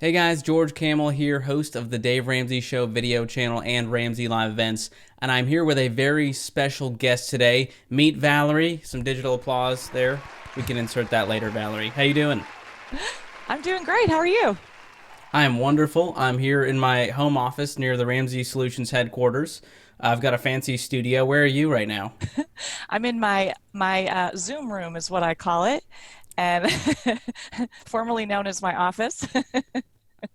Hey guys, George Camel here, host of the Dave Ramsey Show video channel and Ramsey Live events, and I'm here with a very special guest today. Meet Valerie. Some digital applause there. We can insert that later, Valerie. How you doing? I'm doing great. How are you? I am wonderful. I'm here in my home office near the Ramsey Solutions headquarters. I've got a fancy studio. Where are you right now? I'm in my Zoom room is what I call it, and formerly known as my office,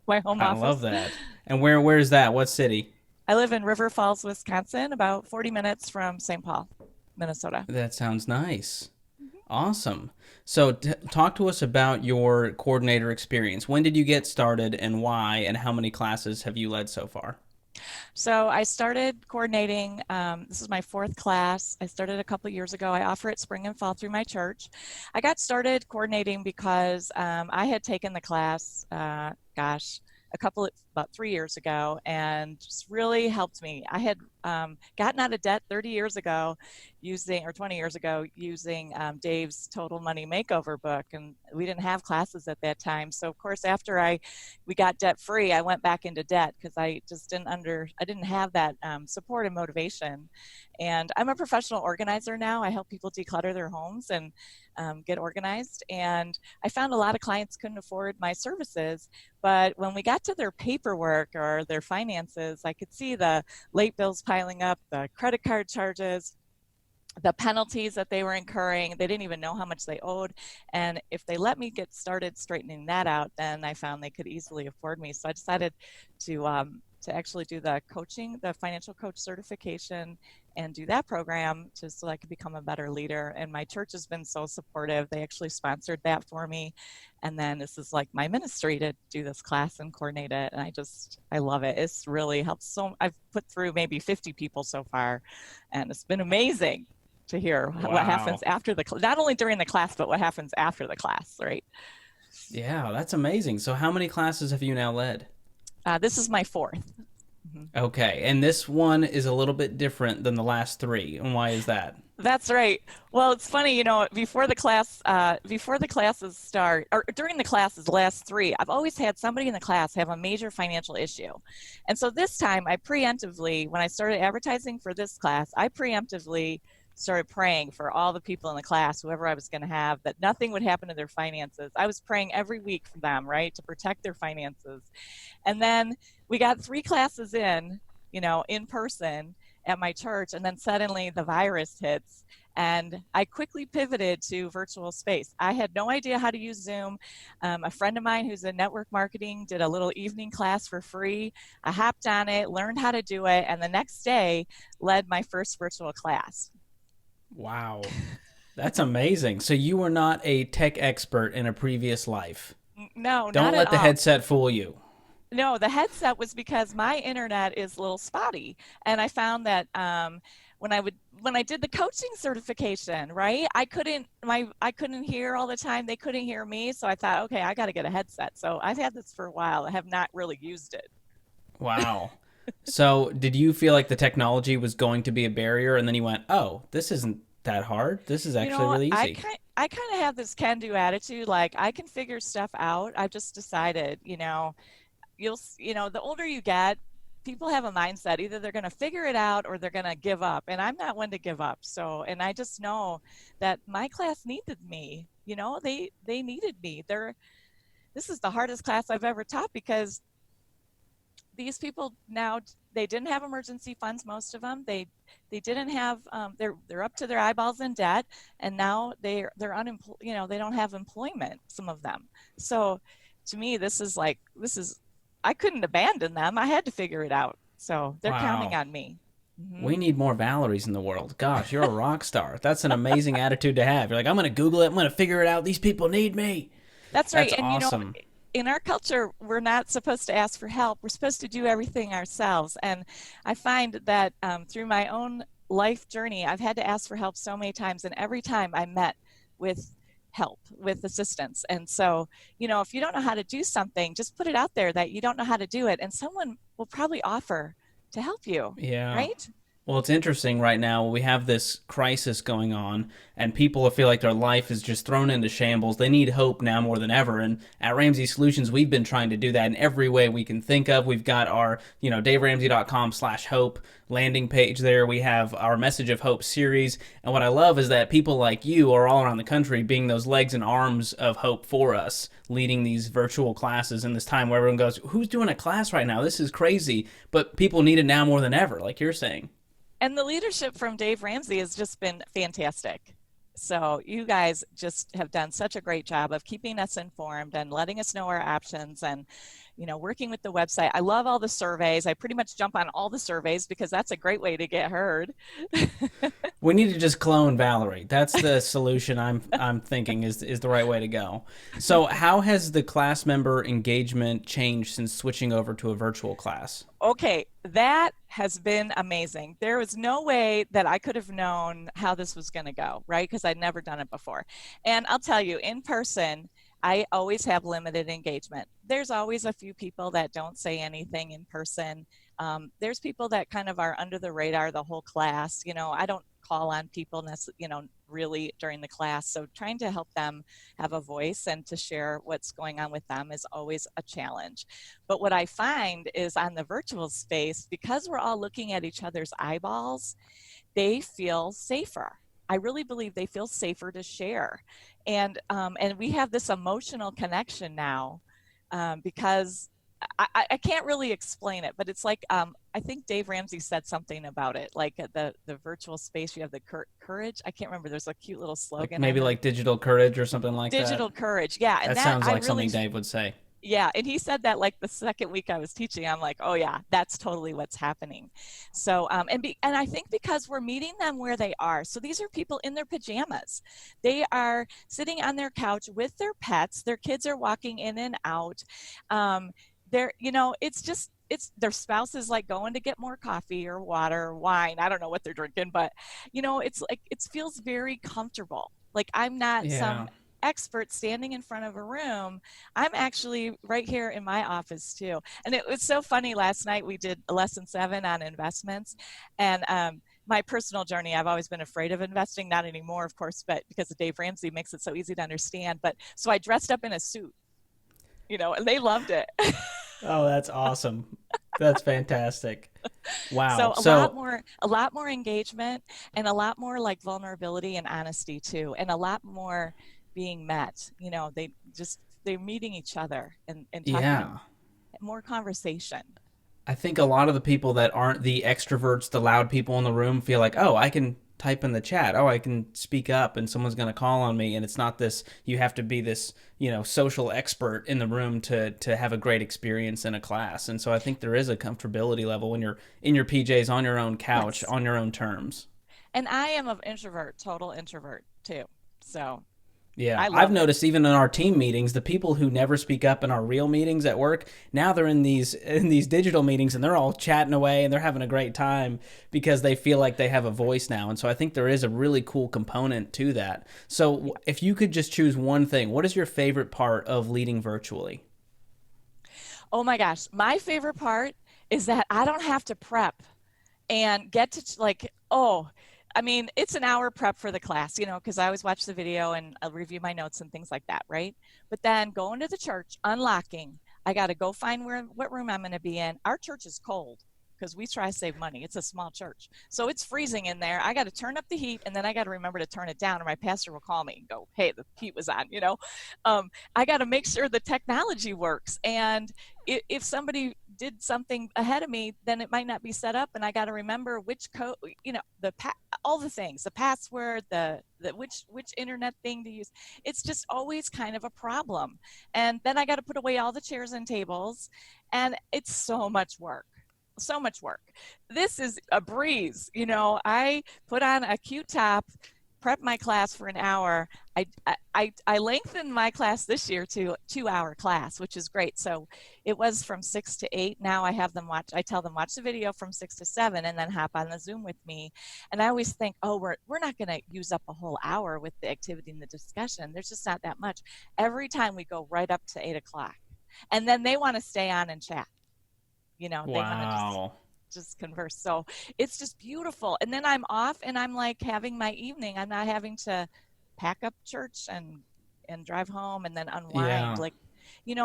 my home I love office. that. And where's that? What city? I live in River Falls, Wisconsin, about 40 minutes from St. Paul, Minnesota. That sounds nice. Awesome. So, talk to us about your coordinator experience. When did you get started and why, and how many classes have you led so far? So I started coordinating. This is my fourth class. I started a couple years ago. I offer it spring and fall through my church. I got started coordinating because I had taken the class, about 3 years ago, and just really helped me. I had gotten out of debt 30 years ago or 20 years ago using Dave's Total Money Makeover book, and we didn't have classes at that time. So of course, after we got debt free, I went back into debt because I just I didn't have that support and motivation. And I'm a professional organizer now. I help people declutter their homes and get organized. And I found a lot of clients couldn't afford my services, but when we got to their paperwork or their finances, I could see the late bills piling up, the credit card charges, the penalties that they were incurring. They didn't even know how much they owed. And if they let me get started straightening that out, then I found they could easily afford me. So I decided to actually do the coaching, the financial coach certification, and do that program just so I could become a better leader. And my church has been so supportive. They actually sponsored that for me. And then this is like my ministry to do this class and coordinate it. And I love it. It's really helped. I've put through maybe 50 people so far, and it's been amazing to hear what happens Wow. after not only during the class, but what happens after the class, right? Yeah, that's amazing. So, how many classes have you now led? This is my fourth. Mhm. Okay, and this one is a little bit different than the last three. And why is that? That's right. Well, it's funny, before the classes start, or during the classes, the last three, I've always had somebody in the class have a major financial issue. And so this time, when I started advertising for this class, I preemptively started praying for all the people in the class, whoever I was going to have, that nothing would happen to their finances. I was praying every week for them, right, to protect their finances. And then we got three classes in person at my church, and then suddenly the virus hits, and I quickly pivoted to virtual space. I had no idea how to use Zoom. A friend of mine who's in network marketing did a little evening class for free. I hopped on it, learned how to do it, and the next day led my first virtual class. Wow, that's amazing. So, you were not a tech expert in a previous life. No, Don't not at let the all. headset fool you. No, the headset was because my internet is a little spotty, and I found that when I did the coaching certification, right, I couldn't hear all the time. They couldn't hear me, so I thought, okay, I got to get a headset. So I've had this for a while. I have not really used it. Wow. So, did you feel like the technology was going to be a barrier, and then you went, "Oh, this isn't that hard. This is You actually know, really easy." I kind of have this can-do attitude. Like I can figure stuff out. I've just decided, the older you get, people have a mindset, either they're going to figure it out or they're going to give up, and I'm not one to give up. So, and I just know that my class needed me. They needed me. This is the hardest class I've ever taught because these people now, they didn't have emergency funds. Most of them, they didn't have, they're up to their eyeballs in debt, and now they're unemployed. They don't have employment, some of them. So to me, this is I couldn't abandon them. I had to figure it out. So they're counting Wow. on me. Hmm. We need more Valeries in the world. Gosh, you're a rock star. That's an amazing attitude to have. You're like, I'm going to Google it. I'm going to figure it out. These people need me. That's right. That's And awesome. in our culture, we're not supposed to ask for help. We're supposed to do everything ourselves. And I find that through my own life journey, I've had to ask for help so many times, and every time I met with help, with assistance. And so, if you don't know how to do something, just put it out there that you don't know how to do it, and someone will probably offer to help you, Yeah. right? Well, it's interesting right now. We have this crisis going on, and people feel like their life is just thrown into shambles. They need hope now more than ever. And at Ramsey Solutions, we've been trying to do that in every way we can think of. We've got our, DaveRamsey.com/hope landing page there. We have our Message of Hope series. And what I love is that people like you are all around the country being those legs and arms of hope for us, leading these virtual classes in this time where everyone goes, who's doing a class right now? This is crazy. But people need it now more than ever, like you're saying. And the leadership from Dave Ramsey has just been fantastic. So you guys just have done such a great job of keeping us informed and letting us know our options and, working with the website. I love all the surveys. I pretty much jump on all the surveys because that's a great way to get heard. We need to just clone Valerie. That's the solution I'm thinking is the right way to go. So how has the class member engagement changed since switching over to a virtual class? Okay, that has been amazing. There was no way that I could have known how this was going to go, right? Because I'd never done it before. And I'll tell you, in person, I always have limited engagement. There's always a few people that don't say anything in person. There's people that kind of are under the radar the whole class. I don't call on people, really during the class. So trying to help them have a voice and to share what's going on with them is always a challenge. But what I find is on the virtual space, because we're all looking at each other's eyeballs, they feel safer. I really believe they feel safer to share. And we have this emotional connection now because I can't really explain it, but it's like I think Dave Ramsey said something about it, like the virtual space. You have the courage. I can't remember. There's a cute little slogan. Maybe like digital courage or something like that. Digital courage, yeah. And That that sounds I like really, something Dave would say. yeah. And he said that like the second week I was teaching. I'm like, oh yeah, that's totally what's happening. So and I think because we're meeting them where they are. So these are people in their pajamas. They are sitting on their couch with their pets. Their kids are walking in and out. It's their spouse is like going to get more coffee or water or wine. I don't know what they're drinking, but it's like it feels very comfortable. Like I'm not Yeah. some expert standing in front of a room. I'm actually right here in my office too. And it was so funny. Last night we did lesson 7 on investments, and my personal journey, I've always been afraid of investing, not anymore, of course, but because of Dave Ramsey makes it so easy to understand. But so I dressed up in a suit, and they loved it. Oh, that's awesome. That's fantastic. Wow. So So a lot more engagement and a lot more like vulnerability and honesty too, and a lot more being met. They're meeting each other and talking yeah. more conversation. I think a lot of the people that aren't the extroverts, the loud people in the room feel like, oh, I can type in the chat. Oh, I can speak up and someone's going to call on me. And it's not this, you have to be this, social expert in the room to have a great experience in a class. And so I think there is a comfortability level when you're in your PJs on your own couch, Yes. on your own terms. And I am an introvert, total introvert too. So Yeah, I I've love it. noticed even in our team meetings, the people who never speak up in our real meetings at work, now they're in these digital meetings and they're all chatting away and they're having a great time because they feel like they have a voice now. And so I think there is a really cool component to that. So Yeah. if you could just choose one thing, what is your favorite part of leading virtually? Oh my gosh. My favorite part is that I don't have to prep and get to like, oh, I mean, it's an hour prep for the class, because I always watch the video and I'll review my notes and things like that, right? But then going to the church, unlocking, I got to go find what room I'm going to be in. Our church is cold because we try to save money. It's a small church. So it's freezing in there. I got to turn up the heat and then I got to remember to turn it down or my pastor will call me and go, hey, the heat was on. I got to make sure the technology works. And if somebody did something ahead of me, then it might not be set up and I got to remember which code, all the things, the password, the which internet thing to use. It's just always kind of a problem. And then I got to put away all the chairs and tables and it's so much work. So much work. This is a breeze. I put on a cute top, prep my class for an hour. I lengthened my class this year to a 2-hour class, which is great. So it was from 6 to 8. Now I tell them watch the video from 6 to 7 and then hop on the Zoom with me. And I always think, oh, we're not going to use up a whole hour with the activity and the discussion. There's just not that much. Every time we go right up to 8 o'clock. And then they want to stay on and chat. They want to just Wow. just converse. So it's just beautiful. And then I'm off and I'm like having my evening. I'm not having to pack up church and drive home and then unwind. Yeah. Like,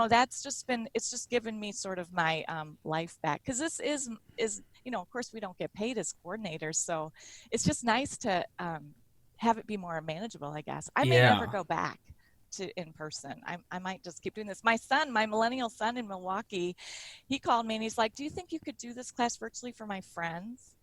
that's just been, it's just given me sort of my life back. Because this is, of course we don't get paid as coordinators. So it's just nice to have it be more manageable, I guess. I may never Yeah. go back to in person. I might just keep doing this. My son, my millennial son in Milwaukee, he called me and he's like, "Do you think you could do this class virtually for my friends?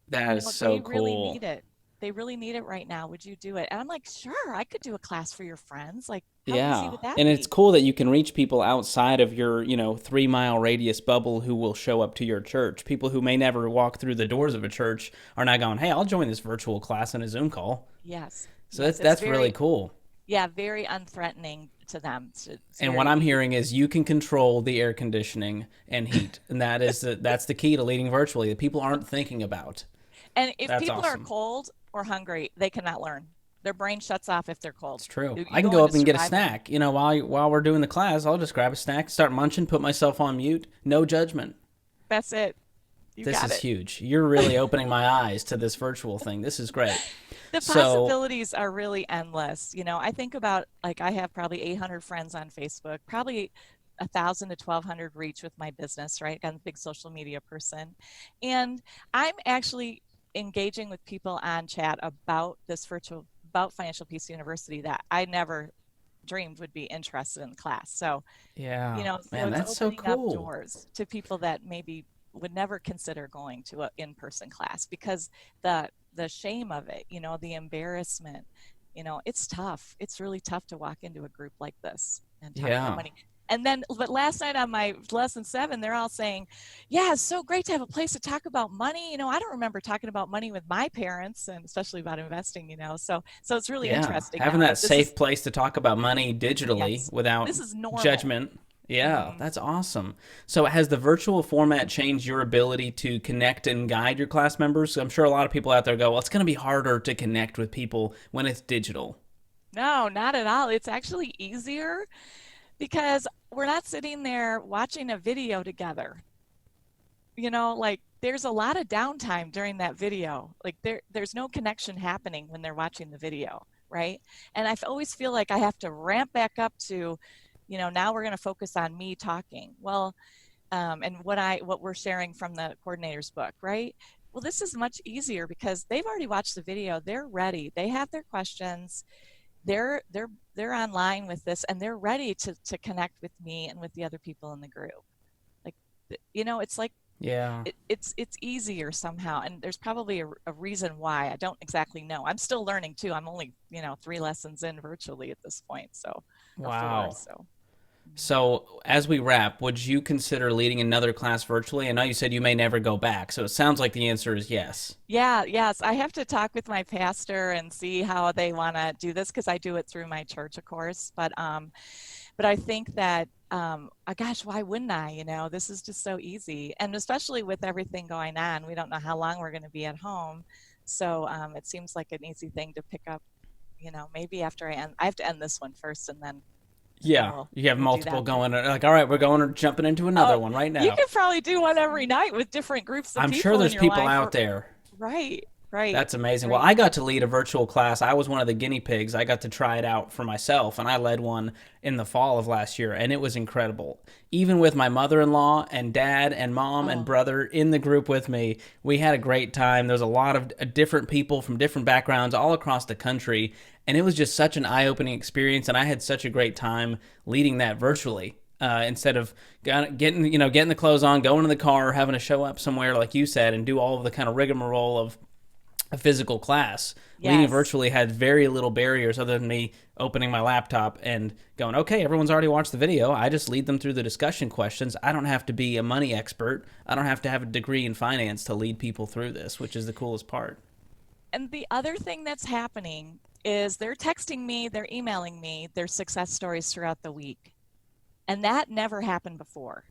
That is so They really cool. need it. They really need it right now. Would you do it?" And I'm like, "Sure, I could do a class for your friends. Like, how easy Yeah. would that And it's be?" cool that you can reach people outside of your, 3 mile radius bubble who will show up to your church. People who may never walk through the doors of a church are now going, hey, I'll join this virtual class in a Zoom call. Yes. So Yes, it's that's really very, cool. yeah, very unthreatening to them. It's And what very I'm easy. hearing is you can control the air conditioning and heat. And that's the key to leading virtually that people aren't thinking about. And if That's people are awesome. cold or hungry, they cannot learn. Their brain shuts off if they're cold. It's true. You I can go go into up and get a survival. snack. While we're doing the class, I'll just grab a snack, start munching, put myself on mute. No judgment. That's it. You This got is it. huge. You're really opening my eyes to this virtual thing. This is great. The So, possibilities are really endless. I think about, like, I have probably 800 friends on Facebook, probably 1,000 to 1,200 reach with my business, right? I'm a big social media person. And I'm actually engaging with people on chat about this about Financial Peace University that I never dreamed would be interested in the class. So, yeah, so man, it's that's so opening up cool. doors to people that maybe would never consider going to an in-person class because the shame of it, the embarrassment, it's tough. It's really tough to walk into a group like this and talk about Yeah. money. And then, but last night on my lesson 7, they're all saying, "Yeah, it's so great to have a place to talk about money." I don't remember talking about money with my parents, and especially about investing. So it's really Yeah. interesting Having now that that this is, safe place to talk about money digitally yes, without this is normal. judgment. Yeah, Hmm. that's awesome. So, has the virtual format changed your ability to connect and guide your class members? I'm sure a lot of people out there go, well, it's going to be harder to connect with people when it's digital. No, not at all. It's actually easier because we're not sitting there watching a video together. Like there's a lot of downtime during that video. Like there's no connection happening when they're watching the video, right? And I always feel like I have to ramp back up to, now we're going to focus on me talking. Well, and what we're sharing from the coordinator's book, right? Well, this is much easier because they've already watched the video. They're ready. They have their questions. They're online with this, and they're ready to connect with me and with the other people in the group. Like, it's like Yeah. it's easier somehow, and there's probably a reason why. I don't exactly know. I'm still learning too. I'm only 3 lessons in virtually at this point, so, or 4. Wow. So So, as we wrap, would you consider leading another class virtually? I know you said you may never go back, so it sounds like the answer is yes. yeah, yes, I have to talk with my pastor and see how they want to do this because I do it through my church, of course. But I think that, gosh, why wouldn't I? This is just so easy, and especially with everything going on, we don't know how long we're going to be at home, so it seems like an easy thing to pick up. Maybe after I have to end this one first, and then Yeah, we'll you have we'll do multiple that. going. Like, all right, we're going or jumping into Oh, another one right you now. could probably do one every night with different groups of I'm sure people in there's your people life. out there. Right, right, That's amazing. Well, right. I got to lead a virtual class. I was one of the guinea pigs. I got to try it out for myself, and I led one in the fall of last year, and it was incredible. Even with my mother in law and dad and mom and Oh, brother in the group with me, we had a great time. There's a lot of different people from different backgrounds all across the country, and it was just such an eye opening experience, and I had such a great time leading that virtually. Instead of getting the clothes on, going in the car, having to show up somewhere like you said, and do all of the kind of rigmarole of a physical class. Leading yes. virtually had very little barriers other than me opening my laptop and going, okay, everyone's already watched the video. I just lead them through the discussion questions. I don't have to be a money expert. I don't have to have a degree in finance to lead people through this, which is the coolest part. And the other thing that's happening is they're texting me, they're emailing me their success stories throughout the week. And that never happened before.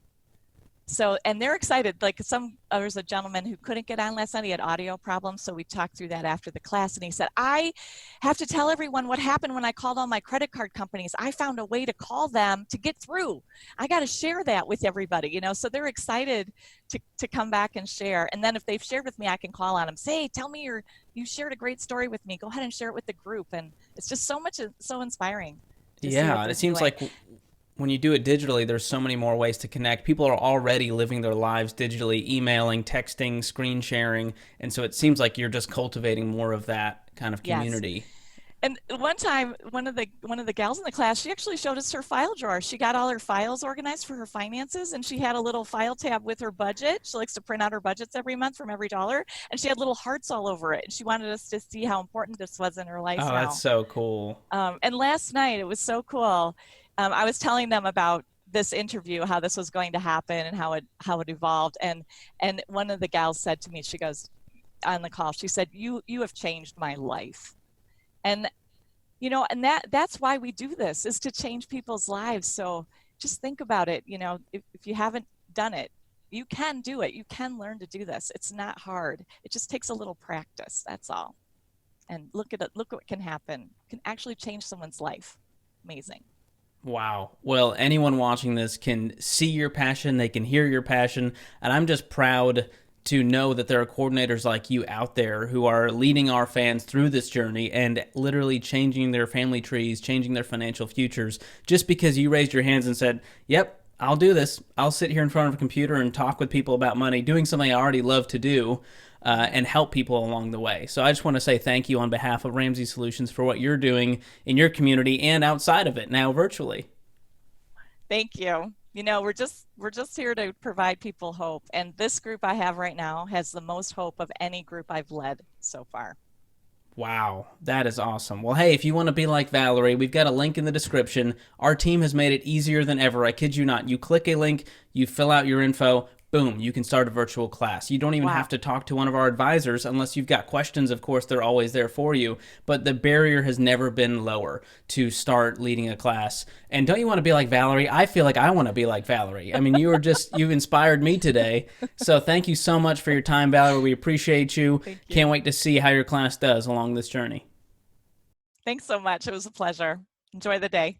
So, and they're excited. Like there was a gentleman who couldn't get on last night. He had audio problems. So we talked through that after the class. And he said, I have to tell everyone what happened when I called all my credit card companies. I found a way to call them to get through. I got to share that with everybody, So they're excited to come back and share. And then if they've shared with me, I can call on them, say, tell me you shared a great story with me. Go ahead and share it with the group. And it's just so inspiring to see what Yeah, and they're it seems doing. like when you do it digitally, there's so many more ways to connect. People are already living their lives digitally, emailing, texting, screen sharing, and so it seems like you're just cultivating more of that kind of Yes. community. And one time, one of the gals in the class, she actually showed us her file drawer. She got all her files organized for her finances, and she had a little file tab with her budget. She likes to print out her budgets every month from every dollar, and she had little hearts all over it. And she wanted us to see how important this was in her life Oh, that's now. so cool. And last night, it was so cool. I was telling them about this interview, how this was going to happen, and how it evolved. And one of the gals said to me, she goes on the call, she said, "You have changed my life." And and that's why we do this, is to change people's lives. So just think about it. If you haven't done it, you can do it. You can learn to do this. It's not hard. It just takes a little practice. That's all. And look at it. Look what can happen. It can actually change someone's life. Amazing. Wow. Well, anyone watching this can see your passion, they can hear your passion, and I'm just proud to know that there are coordinators like you out there who are leading our fans through this journey and literally changing their family trees, changing their financial futures, just because you raised your hands and said, yep, I'll do this. I'll sit here in front of a computer and talk with people about money, doing something I already love to do, and help people along the way. So I just want to say thank you on behalf of Ramsey Solutions for what you're doing in your community and outside of it now virtually. Thank you. We're just here to provide people hope. And this group I have right now has the most hope of any group I've led so far. Wow, that is awesome. Well, hey, if you want to be like Valerie, we've got a link in the description. Our team has made it easier than ever. I kid you not. You click a link, you fill out your info, boom, you can start a virtual class. You don't even Wow. have to talk to one of our advisors unless you've got questions. Of course, they're always there for you. But the barrier has never been lower to start leading a class. And don't you want to be like Valerie? I feel like I want to be like Valerie. I mean, you've inspired me today. So thank you so much for your time, Valerie. We appreciate you. Thank you. Can't wait to see how your class does along this journey. Thanks so much. It was a pleasure. Enjoy the day.